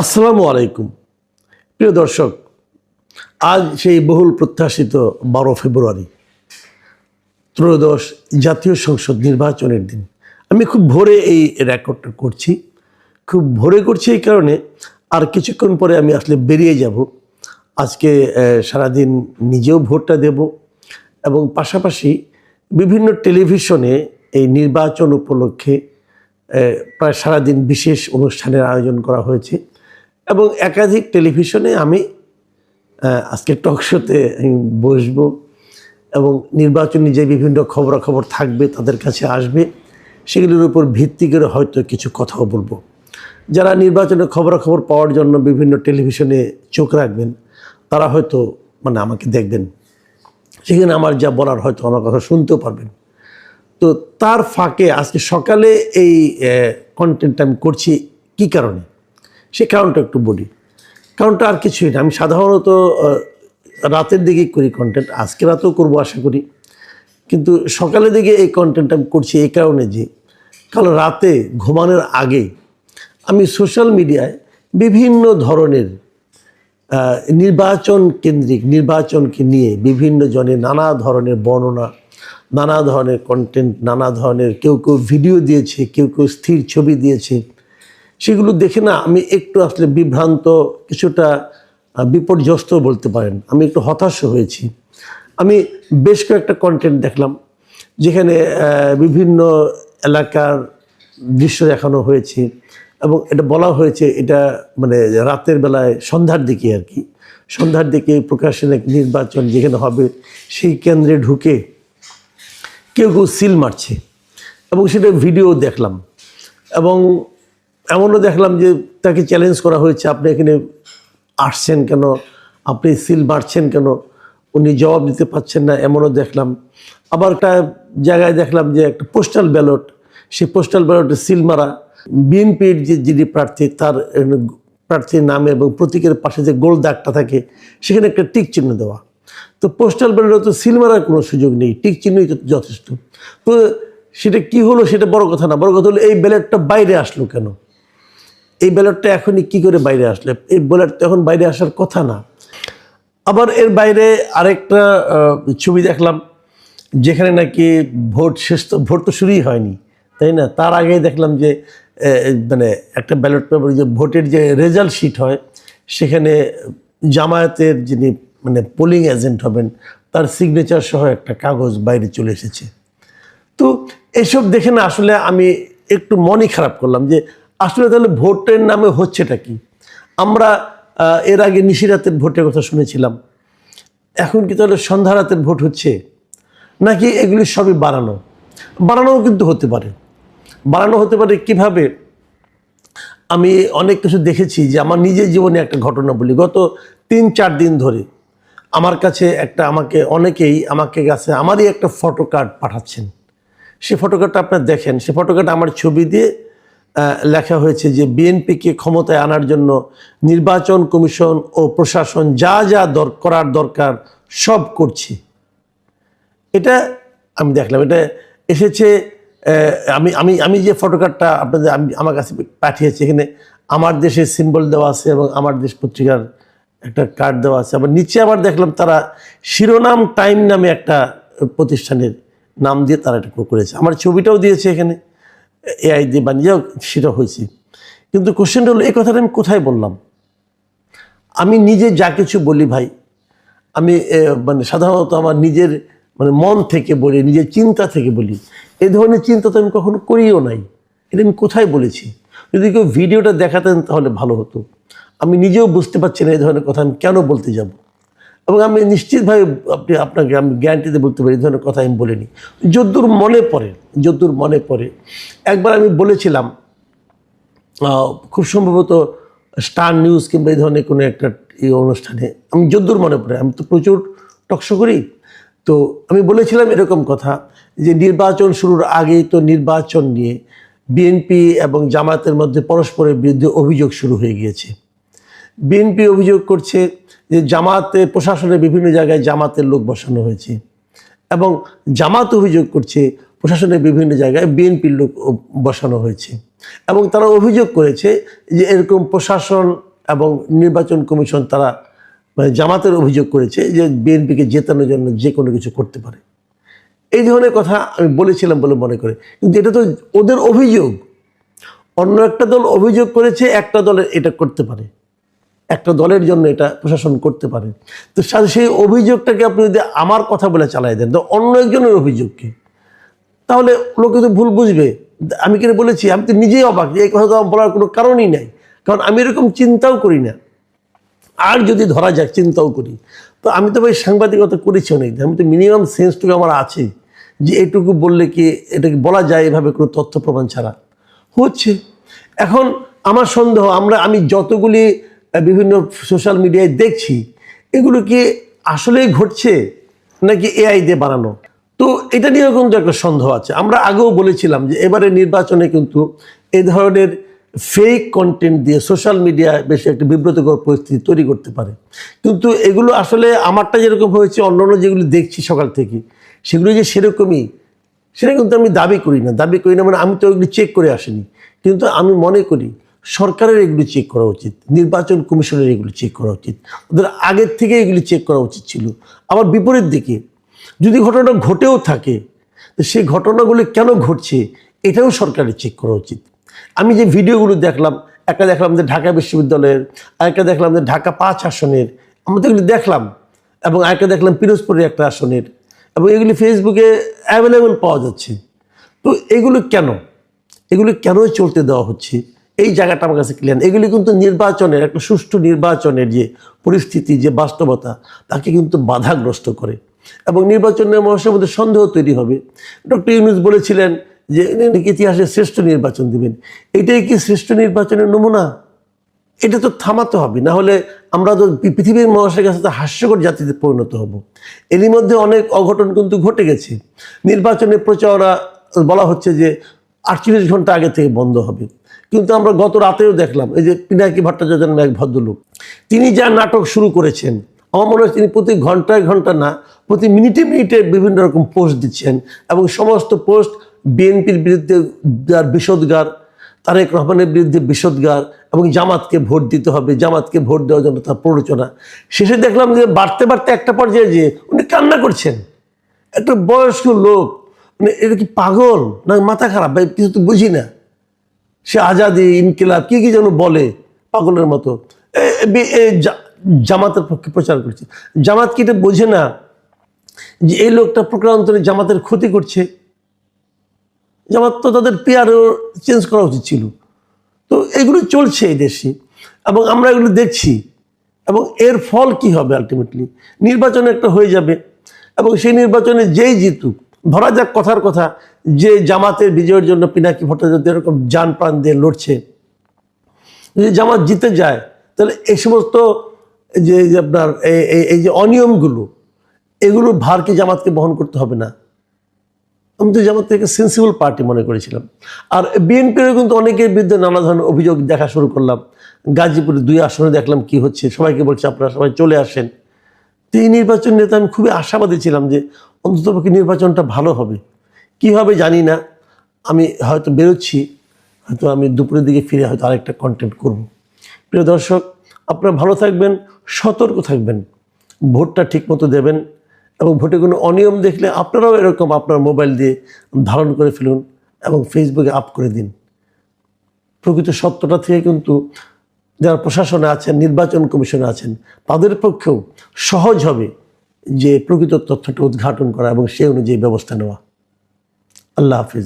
আসসালামু আলাইকুম প্রিয় দর্শক, আজ সেই বহুল প্রত্যাশিত 12 ফেব্রুয়ারি ত্রয়োদশ জাতীয় সংসদ নির্বাচনের দিন। আমি খুব ভোরে এই রেকর্ডটা করছি, খুব ভোরে করছি এই কারণে আর কিছুক্ষণ পরে আমি আসলে বেরিয়ে যাব। আজকে সারাদিন নিজেও ভোটটা দেব এবং পাশাপাশি বিভিন্ন টেলিভিশনে এই নির্বাচন উপলক্ষে প্রায় সারাদিন বিশেষ অনুষ্ঠানের আয়োজন করা হয়েছে এবং একাধিক টেলিভিশনে আমি আজকে টক শোতে বসবো এবং নির্বাচনী যে বিভিন্ন খবরাখবর থাকবে তাদের কাছে আসবে, সেগুলির উপর ভিত্তি করে হয়তো কিছু কথাও বলবো। যারা নির্বাচনের খবরাখবর পাওয়ার জন্য বিভিন্ন টেলিভিশনে চোখ রাখবেন তারা হয়তো আমাকে দেখবেন, সেখানে আমার যা বলার হয়তো আমার কথা শুনতেও পারবেন। তো তার ফাঁকে আজকে সকালে এই কন্টেন্টটা আমি করছি কী কারণে, সে কারণটা একটু বলি। কারণটা আর কিছুই না, আমি সাধারণত রাতের দিকেই করি কন্টেন্ট, আজকে রাতেও করবো আশা করি, কিন্তু সকালের দিকে এই কন্টেন্টটা আমি করছি এই কারণে যে কাল রাতে ঘুমানোর আগে আমি সোশ্যাল মিডিয়ায় বিভিন্ন ধরনের নির্বাচন কেন্দ্রিক নির্বাচনকে নিয়ে বিভিন্ন জনের নানা ধরনের বর্ণনা, নানা ধরনের কন্টেন্ট, নানা ধরনের কেউ ভিডিও দিয়েছে, কেউ স্থির ছবি দিয়েছে, সেগুলো দেখে না আমি একটু আসলে বিভ্রান্ত, কিছুটা বিপর্যস্ত বলতে পারেন, আমি একটু হতাশ হয়েছি। আমি বেশ কয়েকটা কন্টেন্ট দেখলাম যেখানে বিভিন্ন এলাকার দৃশ্য দেখানো হয়েছে এবং এটা বলা হয়েছে এটা রাতের বেলায় সন্ধ্যার দিকে আর কি, সন্ধ্যার দিকে প্রকাশ্যে নির্বাচন যেখানে হবে সেই কেন্দ্রে ঢুকে কেউ সিল মারছে এবং সেটা ভিডিও দেখলাম এবং এমনও দেখলাম যে তাকে চ্যালেঞ্জ করা হয়েছে, আপনি এখানে আসছেন কেন, আপনি সিল মারছেন কেন, উনি জবাব দিতে পারছেন না, এমনও দেখলাম। আবার একটা জায়গায় দেখলাম যে একটা পোস্টাল ব্যালট, সেই পোস্টাল ব্যালটে সিল মারা, বিএনপির যিনি প্রার্থী তার প্রার্থীর নামে এবং প্রতীকের পাশে যে গোল দাগটা থাকে সেখানে একটা টিক চিহ্ন দেওয়া। তো পোস্টাল ব্যালটে তো সিল মারার কোনো সুযোগ নেই, টিক চিহ্নই তো যথেষ্ট। তো সেটা কি হলো সেটা বড় কথা না, বড় কথা হলো এই ব্যালটটা বাইরে আসলো কেন, এই ব্যালটটা এখনই কি করে বাইরে আসলে, এই ব্যালট তো এখন বাইরে আসার কথা না। আবার এর বাইরে আরেকটা ছবি দেখলাম যেখানে নাকি ভোট শেষ, তো ভোট তো শুরুই হয়নি তাই না, তার আগেই দেখলাম যে একটা ব্যালট পেপার যে ভোটের যে রেজাল্ট শিট হয় সেখানে জামায়াতের যিনি পোলিং এজেন্ট হবেন তার সিগনেচার সহ একটা কাগজ বাইরে চলে এসেছে। তো এসব দেখে না আসলে আমি একটু মনই খারাপ করলাম যে আসলে তাহলে ভোটের নামে হচ্ছেটা কি। আমরা এর আগে নিশিরাতের ভোটের কথা শুনেছিলাম, এখন কি তাহলে সন্ধ্যা রাতের ভোট হচ্ছে নাকি এগুলি সবই বানানোও কিন্তু হতে পারে। বানানো হতে পারে কিভাবে, আমি অনেক কিছু দেখেছি যে আমার নিজের জীবনে একটা ঘটনা বলি। গত 3-4 দিন ধরে আমার কাছে আমাকে কাছে আমারই একটা ফটো কার্ড পাঠাচ্ছেন। সেই ফটো কার্ডটা আপনারা দেখেন, সেই ফটো কার্ড আমার ছবি দিয়ে লেখা হয়েছে যে বিএনপিকে ক্ষমতায় আনার জন্য নির্বাচন কমিশন ও প্রশাসন যা যা করার দরকার সব করছি। এটা আমি দেখলাম, এটা এসেছে আমি আমি আমি যে ফটো কার্ডটা আপনাদের আমার কাছে পাঠিয়েছি, এখানে আমার দেশের সিম্বল দেওয়া আছে এবং আমার দেশ পত্রিকার একটা কার্ড দেওয়া আছে। আবার নিচে আবার দেখলাম তারা শিরোনাম টাইম নামে একটা প্রতিষ্ঠানের নাম দিয়ে তারা এটা করেছে, আমার ছবিটাও দিয়েছে এখানে এআই দিয়ে বানিয়ে, সেটা হয়েছে। কিন্তু কোশ্চেনটা হলো এই কথাটা আমি কোথায় বললাম। আমি নিজে যা কিছু বলি ভাই, আমি সাধারণত আমার নিজের মন থেকে বলি, নিজের চিন্তা থেকে বলি। এই ধরনের চিন্তা তো আমি কখনো করিও নাই, এটা আমি কোথায় বলেছি। যদি কেউ ভিডিওটা দেখাতেন তাহলে ভালো হতো। আমি নিজেও বুঝতে পারছি না এই ধরনের কথা আমি কেন বলতে যাব, এবং আমি নিশ্চিতভাবে আপনাকে আমি গ্যারান্টিতে বলতে পারি এই ধরনের কথা আমি বলিনি। যদ্দূর মনে পড়ে একবার আমি বলেছিলাম, খুব সম্ভবত স্টার নিউজ কিংবা এই ধরনের কোনো একটা অনুষ্ঠানে, আমি যদ্দূর মনে পড়ে, আমি তো প্রচুর টকশো করি, তো আমি বলেছিলাম এরকম কথা যে নির্বাচন শুরুর আগেই তো নির্বাচন নিয়ে বিএনপি এবং জামায়াতের মধ্যে পরস্পরের বিরুদ্ধে অভিযোগ শুরু হয়ে গিয়েছে। বিএনপি অভিযোগ করছে যে জামায়াতের প্রশাসনের বিভিন্ন জায়গায় জামাতের লোক বসানো হয়েছে এবং জামাত অভিযোগ করছে প্রশাসনের বিভিন্ন জায়গায় বিএনপির লোক বসানো হয়েছে এবং তারা অভিযোগ করেছে যে এরকম প্রশাসন এবং নির্বাচন কমিশন তারা মানে জামাতের অভিযোগ করেছে যে বিএনপিকে জেতানোর জন্য যে কোনো কিছু করতে পারে। এই ধরনের কথা আমি বলেছিলাম বলে মনে করে, কিন্তু এটা তো ওদের অভিযোগ। অন্য একটা দল অভিযোগ করেছে একটা দলের এটা করতে পারে, একটা দলের জন্য এটা প্রশাসন করতে পারে। তো সেই অভিযোগটাকে আপনি যদি আমার কথা বলে চালাই দেন, তো অন্য একজনের অভিযোগকে, তাহলে লোকে তো ভুল বুঝবে। আমি কেন বলেছি, আমি তো নিজেই অবাক যে এই কথা তো বলার কোনো কারণই নাই, কারণ আমি এরকম চিন্তাও করি না। আর যদি ধরা যাক চিন্তাও করি, তো আমি তো ভাই সাংবাদিকতা করেছি অনেকদিন, আমি তো মিনিমাম সেন্সটুকু আমার আছে যে এটুকু বললে কি এটাকে বলা যায় এভাবে কোনো তথ্য প্রমাণ ছাড়া হচ্ছে। এখন আমার সন্দেহ, আমি যতগুলি বিভিন্ন সোশ্যাল মিডিয়ায় দেখছি, এগুলো কি আসলেই ঘটছে নাকি এআই দিয়ে বানানো? তো এটা নিয়েও কিন্তু একটা সন্দেহ আছে। আমরা আগেও বলেছিলাম যে এবারে নির্বাচনে কিন্তু এই ধরনের ফেক কন্টেন্ট দিয়ে সোশ্যাল মিডিয়ায় বেশি একটা বিব্রতকর পরিস্থিতি তৈরি করতে পারে। কিন্তু এগুলো আসলে আমারটা যেরকম হয়েছে, অন্যান্য যেগুলো দেখছি সকাল থেকে সেগুলো যে সেরকমই, সেটা কিন্তু আমি দাবি করি না মানে আমি তো এগুলি চেক করে আসিনি। কিন্তু আমি মনে করি সরকারের এগুলি চেক করা উচিত, নির্বাচন কমিশনের এগুলি চেক করা উচিত, ওদের আগের থেকে এগুলি চেক করা উচিত ছিল। আবার বিপরীত দিকে যদি ঘটনাটা ঘটেও থাকে, তো সেই ঘটনাগুলি কেন ঘটছে এটাও সরকারের চেক করা উচিত। আমি যে ভিডিওগুলো দেখলাম, একটা দেখলাম যে ঢাকা বিশ্ববিদ্যালয়ের, আরেকটা দেখলাম যে ঢাকা 5 আসনের, আমরা তো এগুলি দেখলাম, এবং আরেকটা দেখলাম পিরোজপুরের একটা আসনের, এবং এগুলি ফেসবুকে অ্যাভেলেবল পাওয়া যাচ্ছে। তো এগুলো কেন চলতে দেওয়া হচ্ছে, এই জায়গাটা আমার কাছে ক্লিয়ার। এগুলি কিন্তু নির্বাচনের, একটা সুষ্ঠু নির্বাচনের যে পরিস্থিতি, যে বাস্তবতা, তাকে কিন্তু বাধাগ্রস্ত করে এবং নির্বাচনের মানুষের মধ্যে সন্দেহ তৈরি হবে। ডক্টর ইউনূস বলেছিলেন যে ইতিহাসে শ্রেষ্ঠ নির্বাচন দিবেন। এটাই কি শ্রেষ্ঠ নির্বাচনের নমুনা? এটা তো থামাতে হবে, না হলে আমরা তো পৃথিবীর মানুষের কাছে তো হাস্যকর জাতিতে পরিণত হব। এরই মধ্যে অনেক অঘটন কিন্তু ঘটে গেছে। নির্বাচনের প্রচারণা বলা হচ্ছে যে 48 ঘন্টা আগে থেকে বন্ধ হবে, কিন্তু আমরা গত রাতেও দেখলাম এই যে পিনাকি ভট্টাচার্য নামে এক ভদ্রলোক, তিনি যা নাটক শুরু করেছেন, আমার মনে হয় তিনি প্রতি ঘন্টায় না, প্রতি মিনিটে বিভিন্ন রকম পোস্ট দিচ্ছেন, এবং সমস্ত পোস্ট বিএনপির বিরুদ্ধে বিষোদগার, তারেক রহমানের বিরুদ্ধে বিষোদগার, এবং জামাতকে ভোট দিতে হবে, জামাতকে ভোট দেওয়ার জন্য তার প্ররোচনা। শেষে দেখলাম যে বাড়তে একটা পর্যায়ে যে উনি কান্না করছেন। একটা বয়স্ক লোক, মানে এটা কি পাগল না মাথা খারাপ? ভাই কিছু তো বুঝি না। সে আজাদি, ইনকিলাব কি যেন বলে পাগলের মতো, জামাতের পক্ষে প্রচার করছে। জামাত কি এটা বোঝে না যে এই লোকটা প্রকারান্তরে জামাতের ক্ষতি করছে? জামাত তো তাদের পিআরও চেঞ্জ করা উচিত ছিল। তো এগুলো চলছে এই দেশে, এবং আমরা এগুলো দেখছি, এবং এর ফল কি হবে? আলটিমেটলি নির্বাচন একটা হয়ে যাবে, এবং সেই নির্বাচনে যেই জিতুক, ধরা যাক কথার কথা যে জামাতের বিজয়ের জন্য পিনাকি ভট্টাচার্য এরকম জান প্রাণ দিয়ে লড়ছে, যদি জামাত জিতে যায়, তাহলে এই সমস্ত যে আপনার এই যে অনিয়মগুলো, এগুলোর ভার কি জামাতকে বহন করতে হবে না? আমি তো জামাত থেকে সেন্সিবল পার্টি মনে করেছিলাম। আর বিএনপির কিন্তু অনেকের বিরুদ্ধে নানা ধরনের অভিযোগ দেখা শুরু করলাম। গাজীপুরে 2 আসনে দেখলাম কি হচ্ছে, সবাইকে বলছে আপনারা সবাই চলে আসেন। তো এই নির্বাচন নিয়ে তো আমি খুবই আশাবাদী ছিলাম যে অন্ততপক্ষে নির্বাচনটা ভালো হবে। কী হবে জানি না, আমি হয়তো বেরোচ্ছি, হয়তো আমি দুপুরের দিকে ফিরে হয়তো আরেকটা কন্টেন্ট করব। প্রিয় দর্শক, আপনারা ভালো থাকবেন, সতর্ক থাকবেন, ভোটটা ঠিকমতো দেবেন, এবং ভোটে কোনো অনিয়ম দেখলে আপনারাও এরকম আপনার মোবাইল দিয়ে ধারণ করে ফেলুন এবং ফেসবুকে আপ করে দিন। প্রকৃত সত্যটা থেকে কিন্তু যারা প্রশাসনে আছেন, নির্বাচন কমিশনে আছেন, তাদের পক্ষেও সহজ হবে যে প্রকৃত তথ্যটা উদ্ঘাটন করা এবং সেই অনুযায়ী ব্যবস্থা নেওয়া। আল্লাহ হাফিজ।